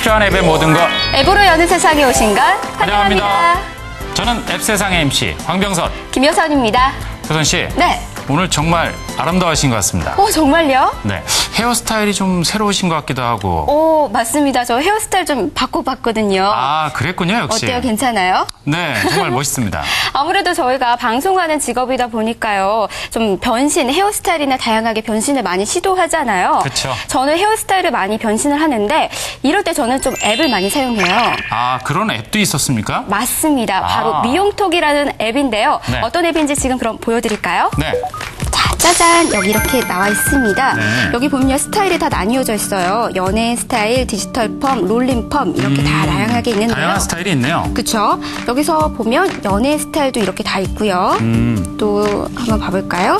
필요한 앱의 모든 것. 앱으로 여는 세상에 오신 걸 환영합니다. 환영합니다. 저는 앱세상의 MC 황병선. 김효선입니다. 효선 씨. 네. 오늘 정말 아름다우신 것 같습니다. 정말요? 네. 헤어스타일이 좀 새로우신 것 같기도 하고. 맞습니다. 저 헤어스타일 좀 바꿔봤거든요. 아, 그랬군요, 역시. 어때요? 괜찮아요? 네, 정말 멋있습니다. 아무래도 저희가 방송하는 직업이다 보니까요. 좀 변신, 헤어스타일이나 다양하게 변신을 많이 시도하잖아요. 그쵸. 저는 헤어스타일을 많이 변신을 하는데 이럴 때 저는 좀 앱을 많이 사용해요. 아, 그런 앱도 있었습니까? 맞습니다. 바로 아. 미용톡이라는 앱인데요. 네. 어떤 앱인지 지금 그럼 보여드릴까요? 네. 자, 짜잔! 여기 이렇게 나와 있습니다. 네. 여기 보면 스타일이 다 나뉘어져 있어요. 연예인 스타일, 디지털 펌, 롤링 펌 이렇게 다 다양하게 있는데요. 다양한 스타일이 있네요. 그쵸? 여기서 보면 연예인 스타일도 이렇게 다 있고요. 또 한번 봐볼까요?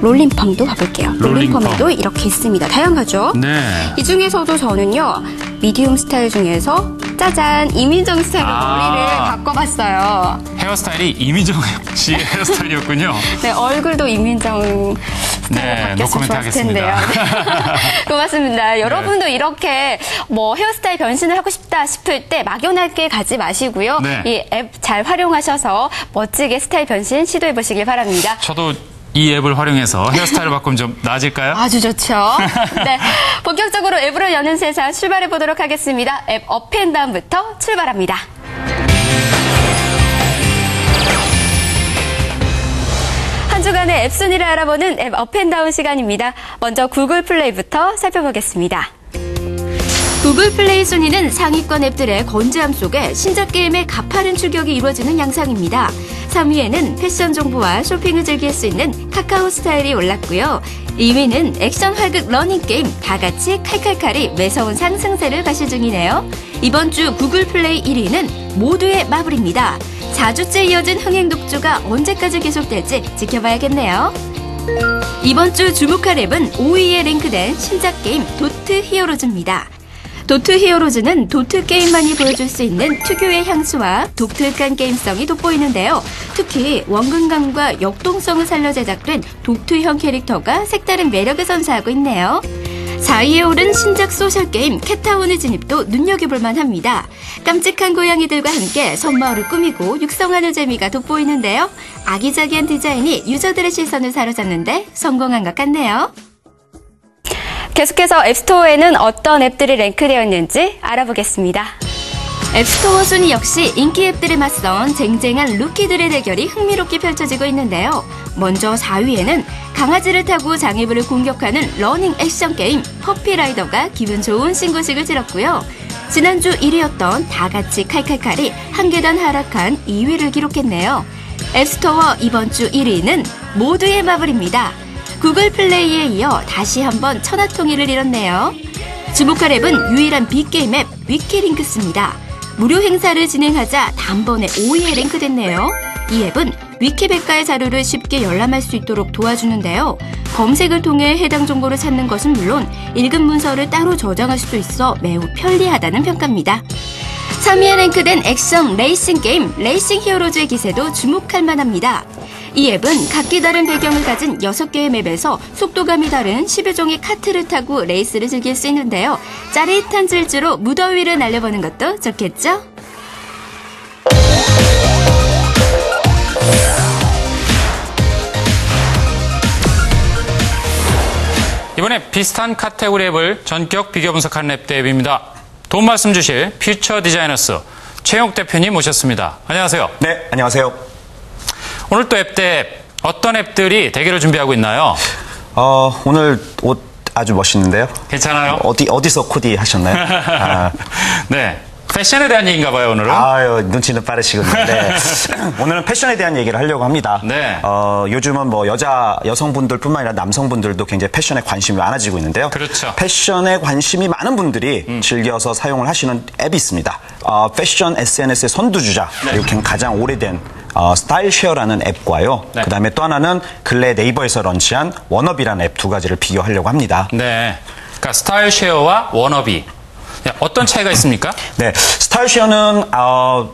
롤링 펌도 봐볼게요. 롤링 롤링 펌도 이렇게 있습니다. 다양하죠? 네. 이 중에서도 저는요, 미디움 스타일 중에서 짜잔! 이민정 스타일로 머리를 바꿔봤어요. 헤어스타일이 이민정 씨의 헤어스타일이었군요. 네, 얼굴도 이민정 스타일로 네, 바뀌었으면 노코멘트 좋았을 텐데요. 하겠습니다. 네. 고맙습니다. 여러분도 이렇게 뭐 헤어스타일 변신을 하고 싶다 싶을 때 막연하게 가지 마시고요. 네. 이 앱 잘 활용하셔서 멋지게 스타일 변신 시도해보시길 바랍니다. 저도 이 앱을 활용해서 헤어스타일을 바꾸면 좀 나아질까요? 아주 좋죠. 네, 본격적으로 앱으로 여는 세상 출발해보도록 하겠습니다. 앱 업앤다운부터 출발합니다. 한 주간의 앱 순위를 알아보는 앱 업앤다운 시간입니다. 먼저 구글 플레이부터 살펴보겠습니다. 구글 플레이 순위는 상위권 앱들의 건재함 속에 신작 게임의 가파른 추격이 이루어지는 양상입니다. 3위에는 패션 정보와 쇼핑을 즐길 수 있는 카카오 스타일이 올랐고요. 2위는 액션 활극 러닝 게임 다같이 칼칼칼이 매서운 상승세를 가시 중이네요. 이번 주 구글 플레이 1위는 모두의 마블입니다. 4주째 이어진 흥행 독주가 언제까지 계속될지 지켜봐야겠네요. 이번 주 주목할 앱은 5위에 랭크된 신작 게임 도트 히어로즈입니다. 도트 히어로즈는 도트 게임만이 보여줄 수 있는 특유의 향수와 독특한 게임성이 돋보이는데요. 특히 원근감과 역동성을 살려 제작된 도트형 캐릭터가 색다른 매력을 선사하고 있네요. 4위에 오른 신작 소셜게임 캣타운의 진입도 눈여겨볼만 합니다. 깜찍한 고양이들과 함께 섬마을을 꾸미고 육성하는 재미가 돋보이는데요. 아기자기한 디자인이 유저들의 시선을 사로잡는데 성공한 것 같네요. 계속해서 앱스토어에는 어떤 앱들이 랭크되어 있는지 알아보겠습니다. 앱스토어 순위 역시 인기 앱들에 맞선 쟁쟁한 루키들의 대결이 흥미롭게 펼쳐지고 있는데요. 먼저 4위에는 강아지를 타고 장애물을 공격하는 러닝 액션 게임 퍼피라이더가 기분 좋은 신고식을 치렀고요. 지난주 1위였던 다같이 칼칼칼이 한 계단 하락한 2위를 기록했네요. 앱스토어 이번 주 1위는 모두의 마블입니다. 구글 플레이에 이어 다시 한번 천하통일을 이뤘네요. 주목할 앱은 유일한 빅게임 앱 위키링크스입니다. 무료 행사를 진행하자 단번에 5위에 랭크됐네요. 이 앱은 위키백과의 자료를 쉽게 열람할 수 있도록 도와주는데요. 검색을 통해 해당 정보를 찾는 것은 물론 읽은 문서를 따로 저장할 수도 있어 매우 편리하다는 평가입니다. 3위에 랭크된 액션 레이싱 게임 레이싱 히어로즈의 기세도 주목할 만합니다. 이 앱은 각기 다른 배경을 가진 6개의 맵에서 속도감이 다른 11종의 카트를 타고 레이스를 즐길 수 있는데요. 짜릿한 질주로 무더위를 날려보는 것도 좋겠죠? 이번에 비슷한 카테고리 앱을 전격 비교 분석하는 앱 앱입니다. 도움 말씀 주실 퓨처 디자이너스 최영욱 대표님 모셨습니다. 안녕하세요. 네, 안녕하세요. 오늘 또 앱 대 어떤 앱들이 대결을 준비하고 있나요? 오늘 옷 아주 멋있는데요. 괜찮아요? 어디서 코디 하셨나요? 아. 네. 패션에 대한 얘기인가 봐요, 오늘은. 아유, 눈치는 빠르시군요. 네. 오늘은 패션에 대한 얘기를 하려고 합니다. 네. 요즘은 뭐 여성분들뿐만 아니라 남성분들도 굉장히 패션에 관심이 많아지고 있는데요. 그렇죠. 패션에 관심이 많은 분들이 즐겨서 사용을 하시는 앱이 있습니다. 패션 SNS의 선두주자, 네. 그리고 가장 오래된 스타일쉐어라는 앱과요. 네. 그다음에 또 하나는 근래 네이버에서 런치한 워너비라는 앱 두 가지를 비교하려고 합니다. 네. 그러니까 스타일쉐어와 워너비. 어떤 차이가 있습니까? 네, 스타일쉐어는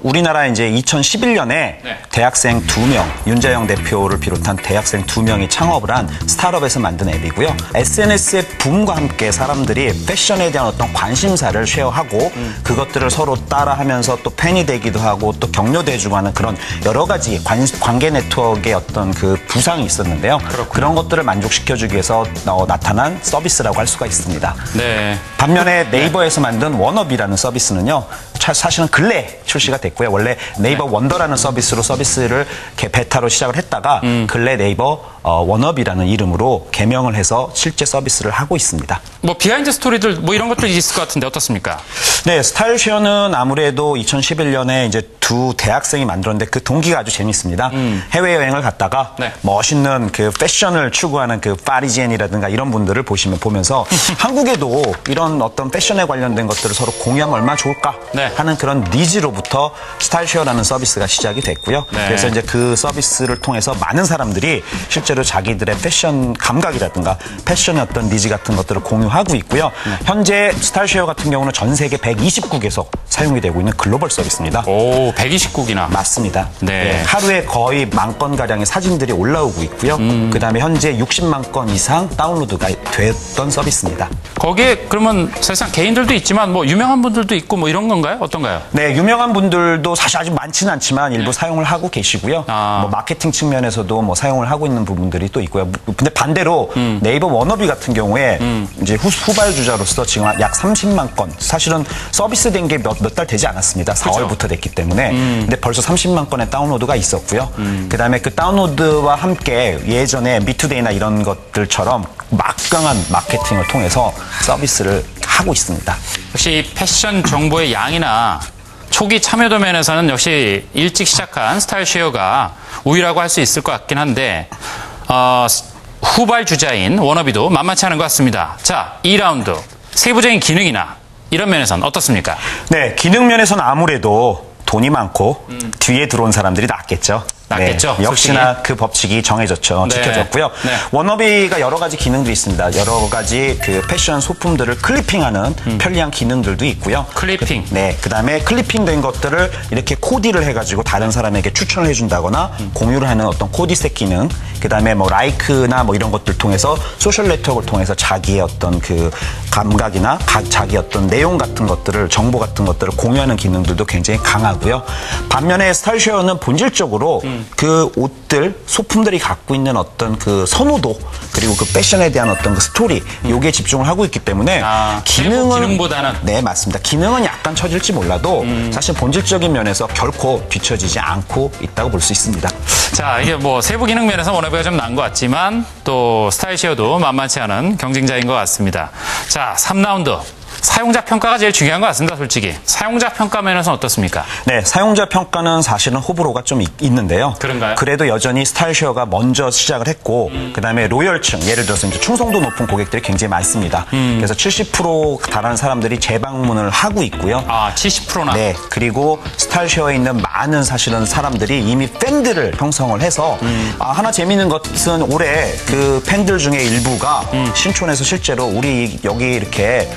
우리나라 이제 2011년에 대학생 2명, 윤자영 대표를 비롯한 대학생 2명이 창업을 한 스타트업에서 만든 앱이고요. SNS의 붐과 함께 사람들이 패션에 대한 어떤 관심사를 쉐어하고 그것들을 서로 따라하면서 또 팬이 되기도 하고 또 격려도 해주고 하는 그런 여러 가지 관계 네트워크의 어떤 그 부상이 있었는데요. 그런 것들을 만족시켜주기 위해서 나타난 서비스라고 할 수가 있습니다. 네. 반면에 네이버에서 만든 워너비라는 서비스는요. 사실은 근래 출시가 됐고요. 원래 네이버 원더라는 서비스를 베타로 시작을 했다가 근래 네이버 워너비라는 이름으로 개명을 해서 실제 서비스를 하고 있습니다. 뭐 비하인드 스토리들 뭐 이런 것들이 있을 것 같은데 어떻습니까? 네, 스타일쉐어는 아무래도 2011년에 이제 두 대학생이 만들었는데 그 동기가 아주 재밌습니다. 해외여행을 갔다가 멋있는 그 패션을 추구하는 그 파리지엔이라든가 이런 분들을 보면서 한국에도 이런 어떤 패션에 관련된 것들을 서로 공유하면 얼마나 좋을까 하는 그런 니즈로부터 스타일쉐어라는 서비스가 시작이 됐고요. 그래서 이제 그 서비스를 통해서 많은 사람들이 실제로 자기들의 패션 감각이라든가 패션의 어떤 니즈 같은 것들을 공유하고 있고요. 현재 스타일쉐어 같은 경우는 전 세계 120국에서 사용이 되고 있는 글로벌 서비스입니다. 오, 120국이나. 맞습니다. 네. 하루에 거의 10,000건 가량의 사진들이 올라오고 있고요. 그다음에 현재 60만 건 이상 다운로드가 됐던 서비스입니다. 거기에 그러면 사실상 개인들도 있지만 뭐 유명한 분들도 있고 뭐 이런 건가요? 어떤가요? 네, 유명한 분들도 사실 아주 많지는 않지만 일부 사용을 하고 계시고요. 뭐 마케팅 측면에서도 뭐 사용을 하고 있는 부분들이 또 있고요. 근데 반대로 네이버 워너비 같은 경우에 이제 후발주자로서 지금 약 30만 건, 사실은 서비스된 게 몇 달 되지 않았습니다. 4월부터 됐기 때문에. 근데 벌써 30만 건의 다운로드가 있었고요. 그다음에 그 다운로드와 함께 예전에 미투데이나 이런 것들처럼 막강한 마케팅을 통해서 서비스를 하고 있습니다. 역시 패션 정보의 양이나 초기 참여도 면에서는 역시 일찍 시작한 스타일쉐어가 우위라고 할 수 있을 것 같긴 한데 후발 주자인 워너비도 만만치 않은 것 같습니다. 자, 2라운드 세부적인 기능이나 이런 면에서는 어떻습니까? 네, 기능 면에서는 아무래도 돈이 많고 뒤에 들어온 사람들이 낫겠죠. 낫겠죠. 네, 역시나 그 법칙이 정해졌죠. 지켜졌고요. 워너비가 여러 가지 기능들이 있습니다. 여러 가지 그 패션 소품들을 클리핑하는 편리한 기능들도 있고요. 클리핑. 그다음에 클리핑된 것들을 이렇게 코디를 해가지고 다른 사람에게 추천을 해준다거나 공유를 하는 어떤 코디셋 기능. 그다음에 뭐 라이크나 뭐 이런 것들 통해서 소셜 네트워크를 통해서 자기의 어떤 그 감각이나 자기 어떤 내용 같은 것들을 정보 같은 것들을 공유하는 기능들도 굉장히 강하고요. 반면에 스타일쉐어는 본질적으로 그 옷들, 소품들이 갖고 있는 어떤 그 선호도 그리고 그 패션에 대한 어떤 그 스토리 요기에 집중을 하고 있기 때문에 기능보다는 네, 맞습니다. 기능은 약간 처질지 몰라도 사실 본질적인 면에서 결코 뒤처지지 않고 있다고 볼 수 있습니다. 자, 이게 뭐 세부 기능 면에서 워너비가 좀 나은 것 같지만 또 스타일쉐어도 만만치 않은 경쟁자인 것 같습니다. 자, 3라운드. 사용자 평가가 제일 중요한 것 같습니다, 솔직히. 사용자 평가 면에서는 어떻습니까? 네, 사용자 평가는 사실은 호불호가 좀 있는데요. 그런가요? 그래도 여전히 스타일쉐어가 먼저 시작을 했고, 그다음에 로열층, 예를 들어서 이제 충성도 높은 고객들이 굉장히 많습니다. 그래서 70% 달하는 사람들이 재방문을 하고 있고요. 아, 70%나? 네, 그리고 스타일쉐어에 있는 많은 사실은 사람들이 이미 팬들을 형성을 해서 하나 재미있는 것은 올해 그 팬들 중에 일부가 신촌에서 실제로 우리 여기 이렇게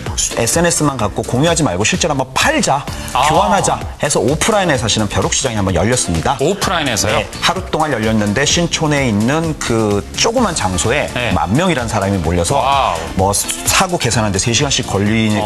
SNS만 갖고 공유하지 말고 실제로 한번 팔자, 교환하자 해서 오프라인에 사실은 벼룩시장이 한번 열렸습니다. 오프라인에서요? 네, 하루 동안 열렸는데 신촌에 있는 그 조그만 장소에 10,000명이라는 사람이 몰려서 뭐 사고 계산하는데 3시간씩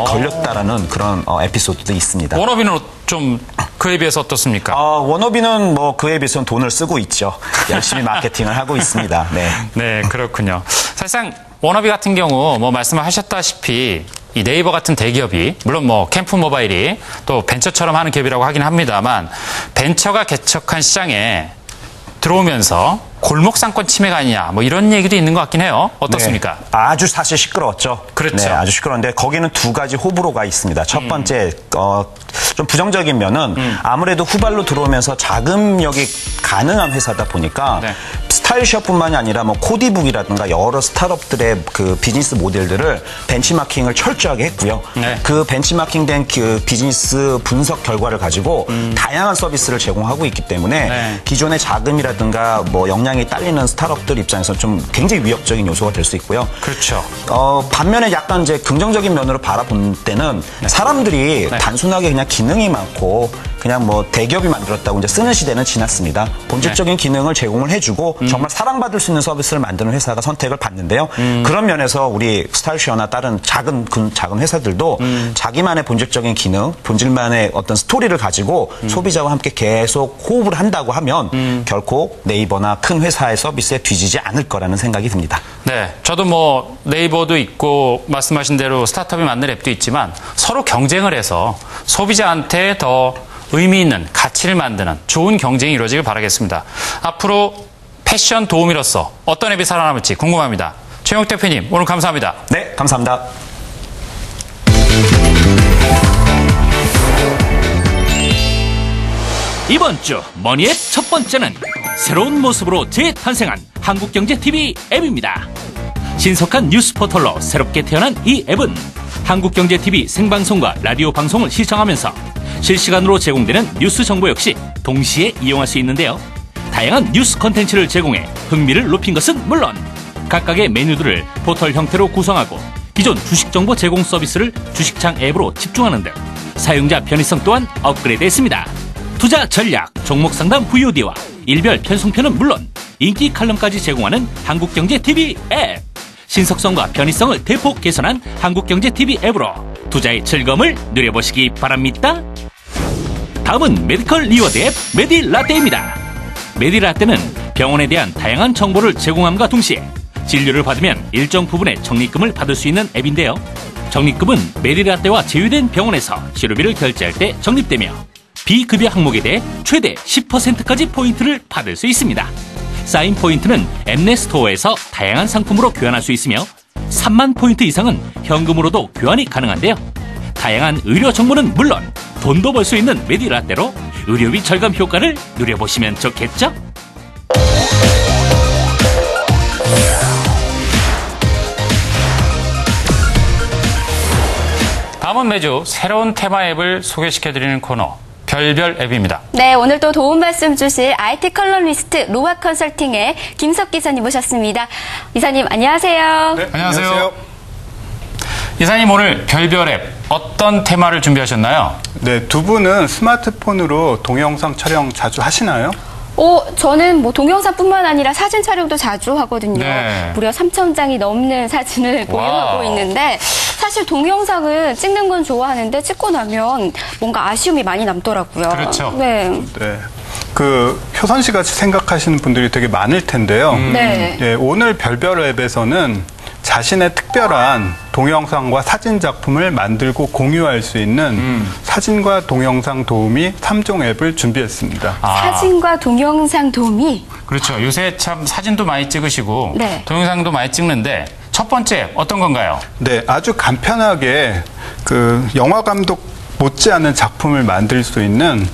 걸렸다라는 그런 에피소드도 있습니다. 워너비는 좀 그에 비해서 어떻습니까? 워너비는 뭐 그에 비해서는 돈을 쓰고 있죠. 열심히 마케팅을 하고 있습니다. 네. 네, 그렇군요. 사실상 워너비 같은 경우 뭐 말씀하셨다시피 이 네이버 같은 대기업이 물론 뭐 캠프 모바일이 또 벤처처럼 하는 기업이라고 하긴 합니다만 벤처가 개척한 시장에 들어오면서 골목 상권 침해가 아니냐 뭐 이런 얘기도 있는 것 같긴 해요. 어떻습니까? 네, 아주 사실 시끄러웠죠. 그렇죠. 네, 아주 시끄러운데 거기는 두 가지 호불호가 있습니다. 첫 번째 좀 부정적인 면은 아무래도 후발로 들어오면서 자금력이 가능한 회사다 보니까 스타일시어뿐만이 아니라 뭐 코디북이라든가 여러 스타트업들의 그 비즈니스 모델들을 벤치마킹을 철저하게 했고요. 네. 그 벤치마킹된 그 비즈니스 분석 결과를 가지고 다양한 서비스를 제공하고 있기 때문에 네. 기존의 자금이라든가 뭐 역량이 딸리는 스타트업들 입장에서 좀 굉장히 위협적인 요소가 될 수 있고요. 그렇죠. 반면에 약간 이제 긍정적인 면으로 바라본 때는 사람들이 네. 단순하게 그냥 기능이 많고 그냥 뭐 대기업이 만들었다고 이제 쓰는 시대는 지났습니다. 본질적인 기능을 제공을 해주고 정말 사랑받을 수 있는 서비스를 만드는 회사가 선택을 받는데요. 그런 면에서 우리 스타일시어나 다른 작은 회사들도 자기만의 본질적인 기능, 본질만의 어떤 스토리를 가지고 소비자와 함께 계속 호흡을 한다고 하면 결코 네이버나 큰 회사의 서비스에 뒤지지 않을 거라는 생각이 듭니다. 네, 저도 뭐 네이버도 있고 말씀하신 대로 스타트업이 만든 앱도 있지만 서로 경쟁을 해서 소비자한테 더 의미 있는 가치를 만드는 좋은 경쟁이 이루어지길 바라겠습니다. 앞으로 패션 도우미로서 어떤 앱이 살아남을지 궁금합니다. 최영욱 대표님, 오늘 감사합니다. 네, 감사합니다. 이번 주 머니앱 첫 번째는 새로운 모습으로 재탄생한 한국경제TV 앱입니다. 신속한 뉴스 포털로 새롭게 태어난 이 앱은 한국경제TV 생방송과 라디오 방송을 시청하면서 실시간으로 제공되는 뉴스 정보 역시 동시에 이용할 수 있는데요. 다양한 뉴스 콘텐츠를 제공해 흥미를 높인 것은 물론 각각의 메뉴들을 포털 형태로 구성하고 기존 주식 정보 제공 서비스를 주식창 앱으로 집중하는 등 사용자 편의성 또한 업그레이드했습니다. 투자 전략, 종목 상담 VOD와 일별 편성편은 물론 인기 칼럼까지 제공하는 한국경제TV 앱. 신속성과 편의성을 대폭 개선한 한국경제TV 앱으로 투자의 즐거움을 누려보시기 바랍니다. 다음은 메디컬 리워드 앱 메디라떼입니다. 메디라떼는 병원에 대한 다양한 정보를 제공함과 동시에 진료를 받으면 일정 부분의 적립금을 받을 수 있는 앱인데요. 적립금은 메디라떼와 제휴된 병원에서 치료비를 결제할 때 적립되며 비급여 항목에 대해 최대 10%까지 포인트를 받을 수 있습니다. 쌓인 포인트는 앱내 스토어에서 다양한 상품으로 교환할 수 있으며 3만 포인트 이상은 현금으로도 교환이 가능한데요. 다양한 의료 정보는 물론 돈도 벌 수 있는 메디라떼로 의료비 절감 효과를 누려보시면 좋겠죠? 다음은 매주 새로운 테마 앱을 소개시켜드리는 코너 별별 앱입니다. 네, 오늘 또 도움 말씀 주실 IT 컬럼니스트 로아 컨설팅의 김석 기사님 모셨습니다. 이사님 안녕하세요. 네, 안녕하세요. 이사님, 오늘 별별 앱 어떤 테마를 준비하셨나요? 네, 두 분은 스마트폰으로 동영상 촬영 자주 하시나요? 저는 뭐 동영상뿐만 아니라 사진 촬영도 자주 하거든요. 네. 무려 3,000장이 넘는 사진을 보유하고 와우. 있는데 사실 동영상은 찍는 건 좋아하는데 찍고 나면 뭔가 아쉬움이 많이 남더라고요. 그렇죠. 네. 네. 그 효선 씨 같이 생각하시는 분들이 되게 많을 텐데요. 네. 예, 오늘 별별 앱에서는 자신의 특별한 동영상과 사진 작품을 만들고 공유할 수 있는 사진과 동영상 도우미 3종 앱을 준비했습니다. 사진과 동영상 도우미. 그렇죠. 요새 참 사진도 많이 찍으시고 네. 동영상도 많이 찍는데 첫 번째 앱 어떤 건가요? 네, 아주 간편하게 그 영화 감독 못지않은 작품을 만들 수 있는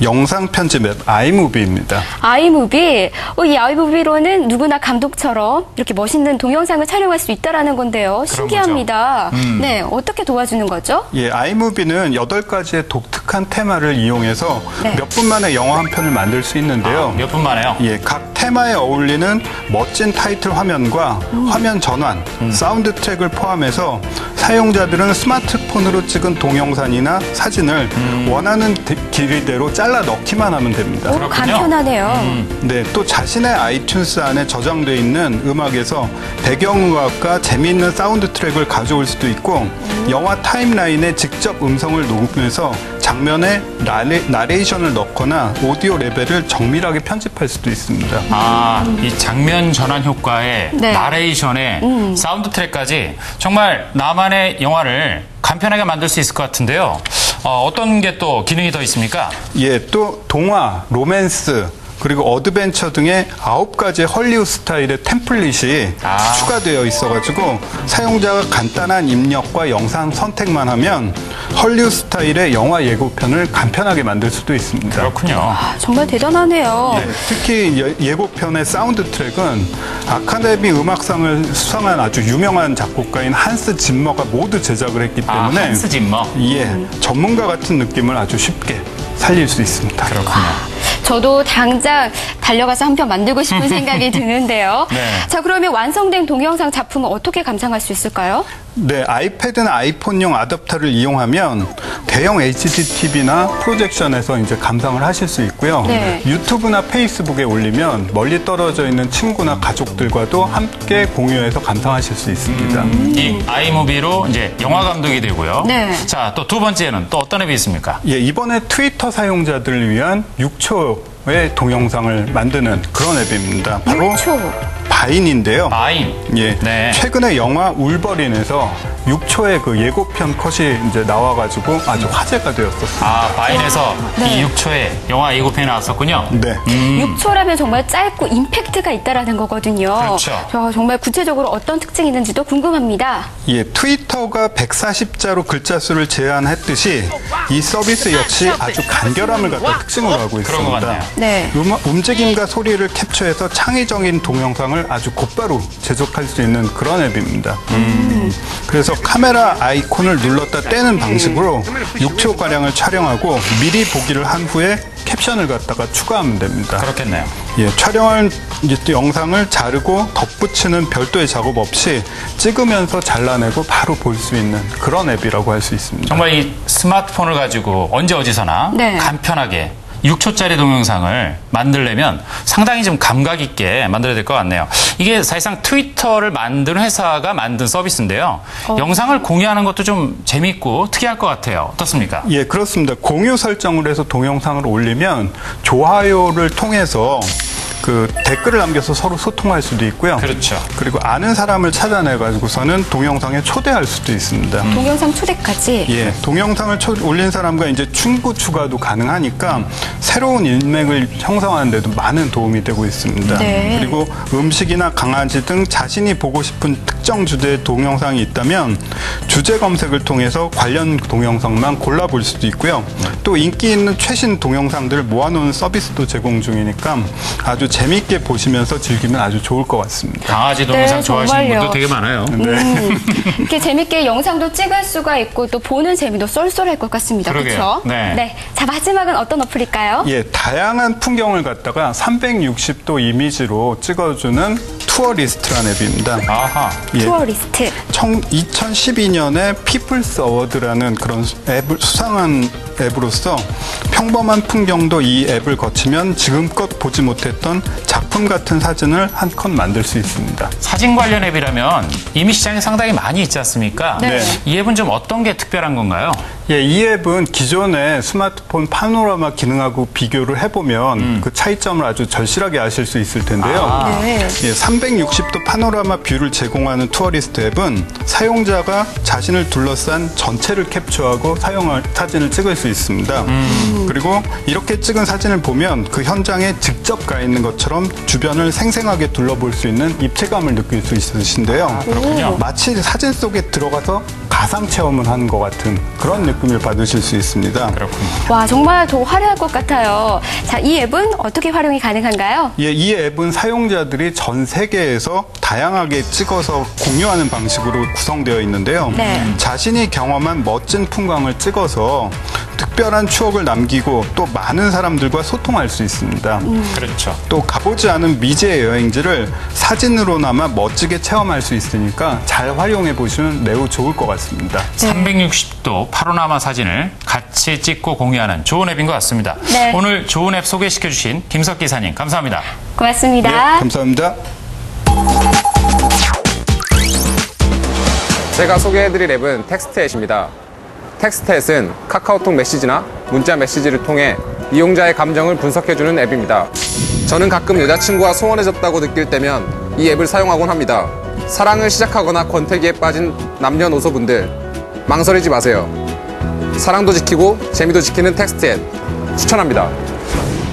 영상 편집 앱 아이무비입니다. 아이무비. 이 아이무비로는 누구나 감독처럼 이렇게 멋있는 동영상을 촬영할 수 있다라는 건데요. 신기합니다. 네, 어떻게 도와주는 거죠? 예, 아이무비는 8가지의 독특한 테마를 이용해서 네. 몇 분 만에 영화 한 편을 만들 수 있는데요. 몇 분 만에요? 예, 각 테마에 어울리는 멋진 타이틀 화면과 화면 전환, 사운드 트랙을 포함해서 사용자들은 스마트폰으로 찍은 동영상이나 사진을 원하는 길이대로 잘라 넣기만 하면 됩니다. 오, 간편하네요. 네, 또 자신의 아이튠스 안에 저장돼 있는 음악에서 배경음악과 재미있는 사운드 트랙을 가져올 수도 있고 영화 타임라인에 직접 음성을 녹음해서 장면에 나레이션을 넣거나 오디오 레벨을 정밀하게 편집할 수도 있습니다. 이 장면 전환 효과에 네. 나레이션에 사운드 트랙까지 정말 나만의 영화를 간편하게 만들 수 있을 것 같은데요. 어떤 게 또 기능이 더 있습니까? 예, 또 동화, 로맨스, 그리고 어드벤처 등의 9가지 헐리우드 스타일의 템플릿이 추가되어 있어가지고 사용자가 간단한 입력과 영상 선택만 하면 헐리우드 스타일의 영화 예고편을 간편하게 만들 수도 있습니다. 그렇군요. 정말 대단하네요. 네, 특히 예고편의 사운드 트랙은 아카데미 음악상을 수상한 아주 유명한 작곡가인 한스 짐머가 모두 제작을 했기 때문에 한스 짐머. 예, 전문가 같은 느낌을 아주 쉽게 살릴 수 있습니다. 그렇군요. 저도 당장 달려가서 한 편 만들고 싶은 생각이 드는데요. 네. 자, 그러면 완성된 동영상 작품은 어떻게 감상할 수 있을까요? 네, 아이패드나 아이폰용 아답터를 이용하면 대형 HD TV나 프로젝션에서 이제 감상을 하실 수 있고요. 네. 유튜브나 페이스북에 올리면 멀리 떨어져 있는 친구나 가족들과도 함께 공유해서 감상하실 수 있습니다. 이 아이무비로 이제 영화 감독이 되고요. 네. 자, 또 두 번째는 또 어떤 앱이 있습니까? 예, 이번에 트위터 사용자들을 위한 6초의 동영상을 만드는 그런 앱입니다. 바로 6초. 바인인데요. 바인. 예, 네. 최근에 영화 울버린에서 6초의 그 예고편 컷이 이제 나와가지고 아주 화제가 되었었습니다. 바인에서 네. 이 6초에 영화 예고편이 나왔었군요. 네. 6초라면 정말 짧고 임팩트가 있다라는 거거든요. 그렇죠. 저 정말 구체적으로 어떤 특징이 있는지도 궁금합니다. 예, 트위터가 140자로 글자 수를 제한했듯이 이 서비스 역시 아주 간결함을 갖다 특징으로 하고 그런 것 있습니다. 같네요. 네. 움직임과 소리를 캡처해서 창의적인 동영상을 아주 곧바로 제작할 수 있는 그런 앱입니다. 그래서 카메라 아이콘을 눌렀다 떼는 방식으로 6초가량을 촬영하고 미리 보기를 한 후에 캡션을 갖다가 추가하면 됩니다. 그렇겠네요. 예, 촬영한 이제 또 영상을 자르고 덧붙이는 별도의 작업 없이 찍으면서 잘라내고 바로 볼 수 있는 그런 앱이라고 할 수 있습니다. 정말 이 스마트폰을 가지고 언제 어디서나 네. 간편하게 6초짜리 동영상을 만들려면 상당히 좀 감각 있게 만들어야 될 것 같네요. 이게 사실상 트위터를 만든 회사가 만든 서비스인데요. 영상을 공유하는 것도 좀 재밌고 특이할 것 같아요. 어떻습니까? 예, 그렇습니다. 공유 설정을 해서 동영상을 올리면 좋아요를 통해서 그 댓글을 남겨서 서로 소통할 수도 있고요. 그렇죠. 그리고 아는 사람을 찾아내가지고서는 동영상에 초대할 수도 있습니다. 동영상 초대까지. 예, 동영상을 올린 사람과 이제 친구 추가도 가능하니까 새로운 인맥을 형성하는 데도 많은 도움이 되고 있습니다. 네. 그리고 음식이나 강아지 등 자신이 보고 싶은 특정 주제의 동영상이 있다면 주제 검색을 통해서 관련 동영상만 골라볼 수도 있고요. 또 인기 있는 최신 동영상들을 모아놓은 서비스도 제공 중이니까 아주 재미있게 보시면서 즐기면 아주 좋을 것 같습니다. 강아지 동영상 네, 좋아하시는 정말요. 분도 되게 많아요. 이렇게 재밌게 영상도 찍을 수가 있고 또 보는 재미도 쏠쏠할 것 같습니다. 그러게요. 그렇죠? 네. 자, 마지막은 어떤 어플일까요? 예, 다양한 풍경을 갖다가 360도 이미지로 찍어주는 투어리스트라는 앱입니다. 아하. 예, 투어리스트. 2012년에 피플스 어워드라는 그런 앱을 수상한 앱으로서 평범한 풍경도 이 앱을 거치면 지금껏 보지 못했던 작품 같은 사진을 한 컷 만들 수 있습니다. 사진 관련 앱이라면 이미 시장에 상당히 많이 있지 않습니까? 네. 이 앱은 좀 어떤 게 특별한 건가요? 예, 이 앱은 기존의 스마트폰 파노라마 기능하고 비교를 해보면 그 차이점을 아주 절실하게 아실 수 있을 텐데요. 네. 예, 360도 파노라마 뷰를 제공하는 투어리스트 앱은 사용자가 자신을 둘러싼 전체를 캡처하고 사진을 찍을 수 있습니다. 그리고 이렇게 찍은 사진을 보면 그 현장에 직접 가 있는 것처럼 주변을 생생하게 둘러볼 수 있는 입체감을 느낄 수 있으신데요. 그렇군요. 마치 사진 속에 들어가서 가상 체험을 하는 것 같은 그런 느낌을 받으실 수 있습니다. 그렇군요. 와, 정말 더 화려할 것 같아요. 자, 이 앱은 어떻게 활용이 가능한가요? 예, 이 앱은 사용자들이 전 세계에서 다양하게 찍어서 공유하는 방식으로 구성되어 있는데요. 네. 자신이 경험한 멋진 풍광을 찍어서 특별한 추억을 남기고 또 많은 사람들과 소통할 수 있습니다. 그렇죠. 또 가보지 않은 미지의 여행지를 사진으로나마 멋지게 체험할 수 있으니까 잘 활용해 보시면 매우 좋을 것 같습니다. 360도 파노라마 사진을 같이 찍고 공유하는 좋은 앱인 것 같습니다. 네. 오늘 좋은 앱 소개시켜 주신 김석 기사님 감사합니다. 고맙습니다. 네, 감사합니다. 제가 소개해드릴 앱은 텍스트햇입니다. 텍스트햇은 카카오톡 메시지나 문자 메시지를 통해 이용자의 감정을 분석해주는 앱입니다. 저는 가끔 여자친구와 소원해졌다고 느낄 때면 이 앱을 사용하곤 합니다. 사랑을 시작하거나 권태기에 빠진 남녀노소분들 망설이지 마세요. 사랑도 지키고 재미도 지키는 텍스트햇 추천합니다.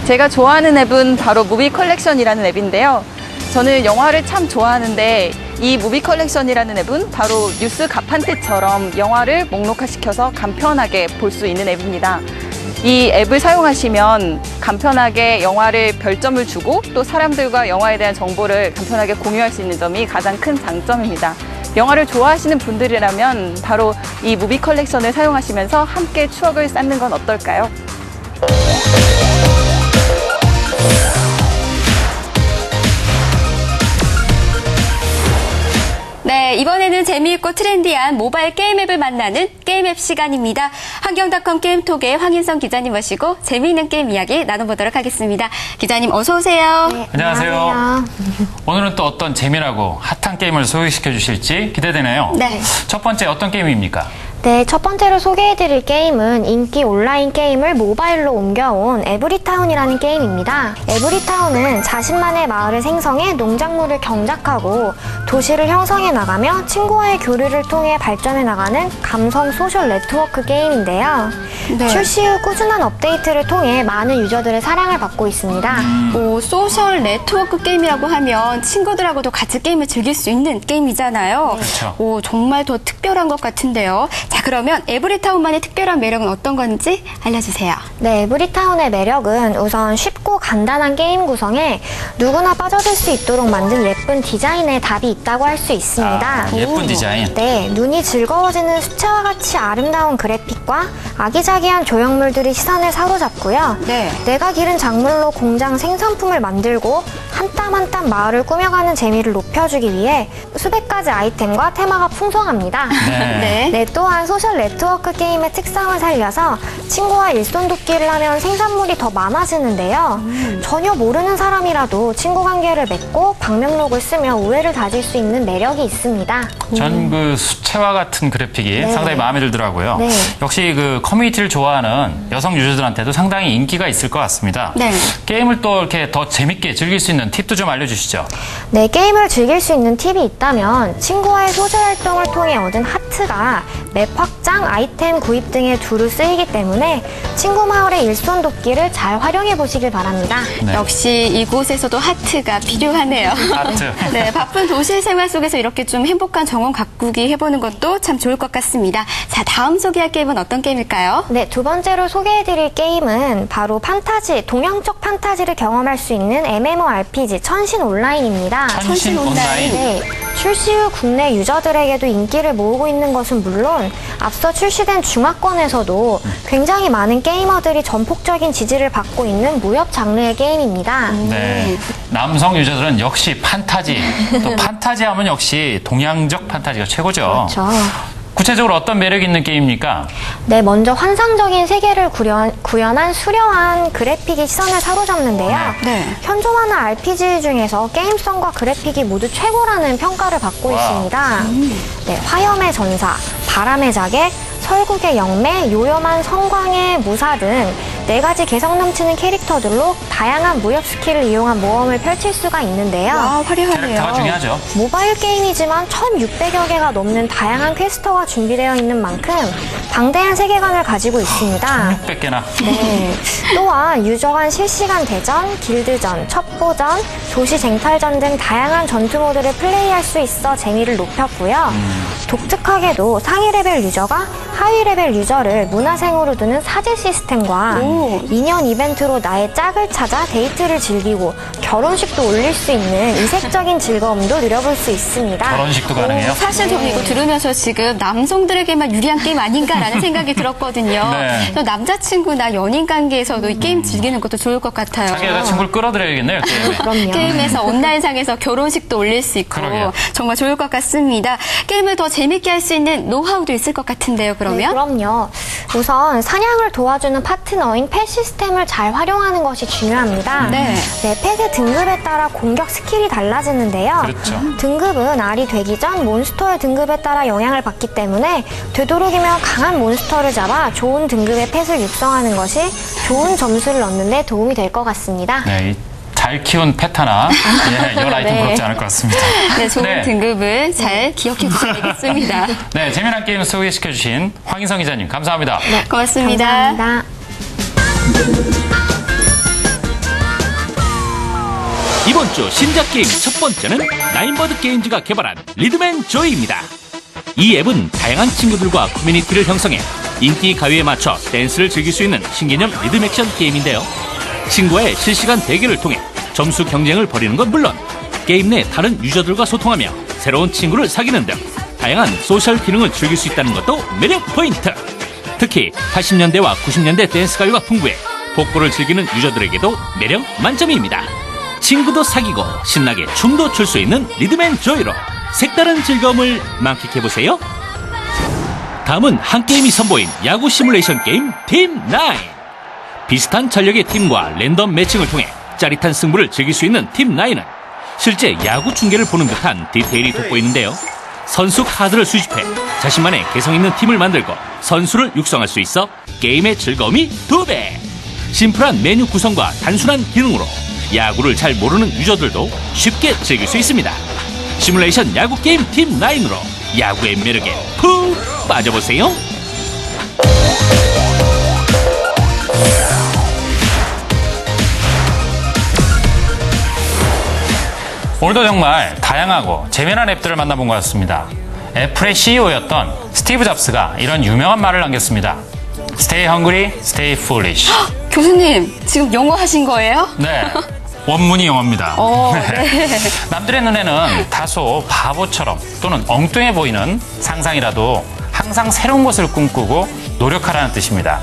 제가 좋아하는 앱은 바로 무비 컬렉션이라는 앱인데요. 저는 영화를 참 좋아하는데 이 무비 컬렉션이라는 앱은 바로 뉴스 가판대처럼 영화를 목록화시켜서 간편하게 볼 수 있는 앱입니다. 이 앱을 사용하시면 간편하게 영화를 별점을 주고 또 사람들과 영화에 대한 정보를 간편하게 공유할 수 있는 점이 가장 큰 장점입니다. 영화를 좋아하시는 분들이라면 바로 이 무비 컬렉션을 사용하시면서 함께 추억을 쌓는 건 어떨까요? 네, 이번에는 재미있고 트렌디한 모바일 게임 앱을 만나는 게임 앱 시간입니다. 환경닷컴 게임톡의 황인성 기자님 모시고 재미있는 게임 이야기 나눠보도록 하겠습니다. 기자님 어서 오세요. 네, 안녕하세요. 오늘은 또 어떤 재미나고 핫한 게임을 소개시켜 주실지 기대되네요. 네. 첫 번째 어떤 게임입니까? 네, 첫 번째로 소개해드릴 게임은 인기 온라인 게임을 모바일로 옮겨온 에브리타운이라는 게임입니다. 에브리타운은 자신만의 마을을 생성해 농작물을 경작하고 도시를 형성해 나가며 친구와의 교류를 통해 발전해 나가는 감성 소셜 네트워크 게임인데요. 네. 출시 후 꾸준한 업데이트를 통해 많은 유저들의 사랑을 받고 있습니다. 뭐 소셜 네트워크 게임이라고 하면 친구들하고도 같이 게임을 즐길 수 있는 게임이잖아요. 그렇죠. 오, 정말 더 특별한 것 같은데요. 자, 그러면 에브리타운만의 특별한 매력은 어떤 건지 알려주세요. 네, 에브리타운의 매력은 우선 쉽고 간단한 게임 구성에 누구나 빠져들 수 있도록 만든 예쁜 디자인에 답이 있다고 할 수 있습니다. 예쁜 디자인. 네, 눈이 즐거워지는 수채화 같이 아름다운 그래픽과 아기자기한 조형물들이 시선을 사로잡고요. 네. 내가 기른 작물로 공장 생산품을 만들고 한 땀 한 땀 마을을 꾸며가는 재미를 높여주기 위해 수백 가지 아이템과 테마가 풍성합니다. 네. 네, 또한 소셜 네트워크 게임의 특성을 살려서 친구와 일손돕기를 하면 생산물이 더 많아지는데요. 전혀 모르는 사람이라도 친구 관계를 맺고 방명록을 쓰며 우애를 다질 수 있는 매력이 있습니다. 전 그 수채화 같은 그래픽이 네. 상당히 마음에 들더라고요. 네. 역시 그 커뮤니티를 좋아하는 여성 유저들한테도 상당히 인기가 있을 것 같습니다. 네. 게임을 또 이렇게 더 재밌게 즐길 수 있는 팁도 좀 알려주시죠. 네, 게임을 즐길 수 있는 팁이 있다면 친구와의 소셜 활동을 통해 얻은 하트가 맵 확장, 아이템 구입 등에 두루 쓰이기 때문에 친구 마을의 일손돕기를 잘 활용해 보시길 바랍니다. 네. 역시 이곳에서도 하트가 필요하네요. 하트. 네, 바쁜 도시 생활 속에서 이렇게 좀 행복한 정원 가꾸기 해보는 것도 참 좋을 것 같습니다. 자, 다음 소개할 게임은 어떤 게임일까요? 네, 두 번째로 소개해드릴 게임은 바로 판타지, 동양적 판타지를 경험할 수 있는 MMORPG 천신 온라인입니다. 천신 온라인. 네, 출시 후 국내 유저들에게도 인기를 모으고 있는 것은 물론 앞서 출시된 중화권에서도 굉장히 많은 게이머들이 전폭적인 지지를 받고 있는 무협 장르의 게임입니다. 네. 남성 유저들은 역시 판타지. 또 판타지 하면 역시 동양적 판타지가 최고죠. 그렇죠. 구체적으로 어떤 매력이 있는 게임입니까? 네, 먼저 환상적인 세계를 구현한 수려한 그래픽이 시선을 사로잡는데요. 네. 현존하는 RPG 중에서 게임성과 그래픽이 모두 최고라는 평가를 받고 있습니다. 네, 화염의 전사, 바람의 자객, 설국의 영매, 요염한 성광의 무사 등 4가지 개성 넘치는 캐릭터들로 다양한 무협 스킬을 이용한 모험을 펼칠 수가 있는데요. 와, 화려하네요. 캐릭터가 중요하죠. 모바일 게임이지만 1,600여 개가 넘는 다양한 퀘스트가 준비되어 있는 만큼 방대한 세계관을 가지고 있습니다. 600개나. 네. 또한 유저 간 실시간 대전, 길드전, 첩보전, 도시 쟁탈전 등 다양한 전투 모드를 플레이할 수 있어 재미를 높였고요. 독특하게도 상위 레벨 유저가 하위 레벨 유저를 문화생으로 두는 사제 시스템과 인연 이벤트로 나의 짝을 찾아 데이트를 즐기고 결혼식도 올릴 수 있는 이색적인 즐거움도 누려볼 수 있습니다. 결혼식도 가능해요? 사실 저는 이거 들으면서 지금 남성들에게만 유리한 게임 아닌가라는 생각이 들었거든요. 네. 또 남자친구나 연인 관계에서도 이 게임 즐기는 것도 좋을 것 같아요. 자기 여자친구를 끌어들여야겠네요, 게임에. 그럼요. 게임에서 온라인상에서 결혼식도 올릴 수 있고 그러게요. 정말 좋을 것 같습니다. 게임을 더 재밌게 할 수 있는 노하우도 있을 것 같은데요, 그러면? 네, 그럼요. 우선 사냥을 도와주는 파트너인 펫 시스템을 잘 활용하는 것이 중요합니다. 네. 네, 펫의 등급에 따라 공격 스킬이 달라지는데요. 그렇죠. 등급은 알이 되기 전 몬스터의 등급에 따라 영향을 받기 때문에 되도록이면 강한 몬스터를 잡아 좋은 등급의 펫을 육성하는 것이 좋은 점수를 얻는 데 도움이 될 것 같습니다. 네, 이 잘 키운 펫 하나, 이런 아이템 네. 부럽지 않을 것 같습니다. 네, 좋은 네. 등급을 잘 기억해 주셔야겠습니다. 네, 재미난 게임 소개시켜주신 황인성 기자님, 감사합니다. 고맙습니다. 감사합니다. 이번 주 신작 게임 첫 번째는 나인버드 게임즈가 개발한 리듬앤조이입니다. 이 앱은 다양한 친구들과 커뮤니티를 형성해 인기 가요에 맞춰 댄스를 즐길 수 있는 신개념 리듬 액션 게임인데요. 친구와의 실시간 대결을 통해 점수 경쟁을 벌이는 건 물론 게임 내 다른 유저들과 소통하며 새로운 친구를 사귀는 등 다양한 소셜 기능을 즐길 수 있다는 것도 매력 포인트. 특히 80년대와 90년대 댄스 가요가 풍부해 복고를 즐기는 유저들에게도 매력 만점입니다. 친구도 사귀고 신나게 춤도 출 수 있는 리듬앤조이로 색다른 즐거움을 만끽해보세요. 다음은 한 게임이 선보인 야구 시뮬레이션 게임 팀9. 비슷한 전력의 팀과 랜덤 매칭을 통해 짜릿한 승부를 즐길 수 있는 팀9은 실제 야구 중계를 보는 듯한 디테일이 돋보이는데요. 선수 카드를 수집해 자신만의 개성 있는 팀을 만들고 선수를 육성할 수 있어 게임의 즐거움이 2배. 심플한 메뉴 구성과 단순한 기능으로 야구를 잘 모르는 유저들도 쉽게 즐길 수 있습니다. 시뮬레이션 야구 게임 팀9으로 야구의 매력에 푹 빠져보세요. 오늘도 정말 다양하고 재미난 앱들을 만나본 것 같습니다. 애플의 CEO였던 스티브 잡스가 이런 유명한 말을 남겼습니다. Stay hungry, stay foolish. 교수님, 지금 영어 하신 거예요? 네. 원문이 영어입니다. 네. 남들의 눈에는 다소 바보처럼 또는 엉뚱해 보이는 상상이라도 항상 새로운 것을 꿈꾸고 노력하라는 뜻입니다.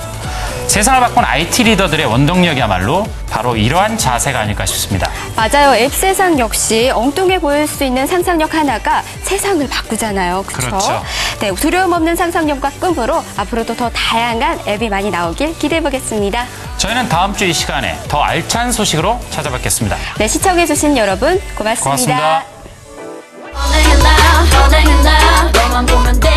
세상을 바꾼 IT 리더들의 원동력이야말로 바로 이러한 자세가 아닐까 싶습니다. 맞아요. 앱 세상 역시 엉뚱해 보일 수 있는 상상력 하나가 세상을 바꾸잖아요. 그렇죠. 네, 두려움 없는 상상력과 꿈으로 앞으로도 더 다양한 앱이 많이 나오길 기대해 보겠습니다. 저희는 다음 주 이 시간에 더 알찬 소식으로 찾아뵙겠습니다. 네, 시청해 주신 여러분 고맙습니다. 고맙습니다.